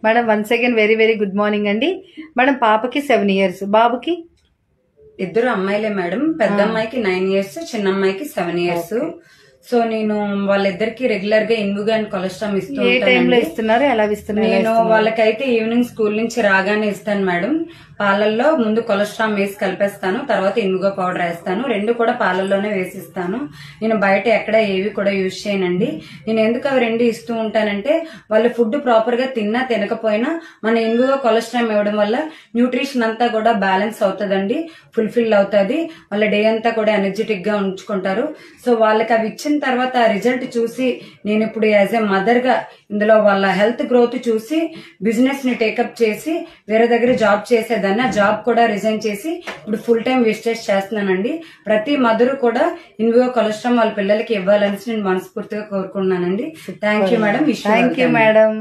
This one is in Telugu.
Madam once again very very good morning అండి. మేడం పాపకి 7 years, బాబుకి ఇద్దరు అమ్మాయిలే మేడం. పెద్ద అమ్మాయికి 9 years, చిన్న అమ్మాయికి 7 years. సో నేను వాళ్ళిద్దరికి రెగ్యులర్ గా ఇన్వుగా అండ్ కొలెస్ట్రామ్ ఇస్తూ ఏ టైంలో ఇస్తున్నారు, ఎలా ఇస్తున్నారు? నేను వాళ్ళకైతే ఈవినింగ్ స్కూల్ నుంచి రాగానే ఇస్తాను మేడం. పాలల్లో ముందు కొలెస్ట్రామ్ వేసి కలిపేస్తాను, తర్వాత ఇన్వుగా పౌడర్ వేస్తాను. రెండు కూడా పాలల్లోనే వేసిస్తాను. నేను బయట ఎక్కడ ఏవి కూడా యూజ్ చేయనండి. నేను ఎందుకు అవి రెండు ఇస్తూ ఉంటానంటే వాళ్ళు ఫుడ్ ప్రాపర్ గా తిన్నా తినకపోయినా మన ఇన్వుగా కొలెస్ట్రామ్ ఇవ్వడం వల్ల న్యూట్రిషన్ అంతా కూడా బ్యాలెన్స్ అవుతుందండి, ఫుల్ఫిల్ అవుతుంది. వాళ్ళ డే అంతా కూడా ఎనర్జెటిక్ గా ఉంచుకుంటారు. సో వాళ్ళకి అవి ఇచ్చిన తర్వాత ఆ రిజల్ట్ చూసి నేను ఇప్పుడు యాజ్ ఏ మదర్ గా ఇందులో వాళ్ళ హెల్త్ గ్రోత్ చూసి బిజినెస్ ని టేకప్ చేసి వేరే దగ్గర జాబ్ చేసేదాన్ని. ఆ జాబ్ కూడా రిజైన్ చేసి ఇప్పుడు ఫుల్ టైం విజిటేజ్ చేస్తున్నానండి. ప్రతి మదర్ కూడా ఇన్వివో కొలెస్ట్రామ్ వాళ్ళ పిల్లలకి ఇవ్వాలని నేను మనస్ఫూర్తిగా కోరుకున్నానండి. Thank you madam. Thank you madam.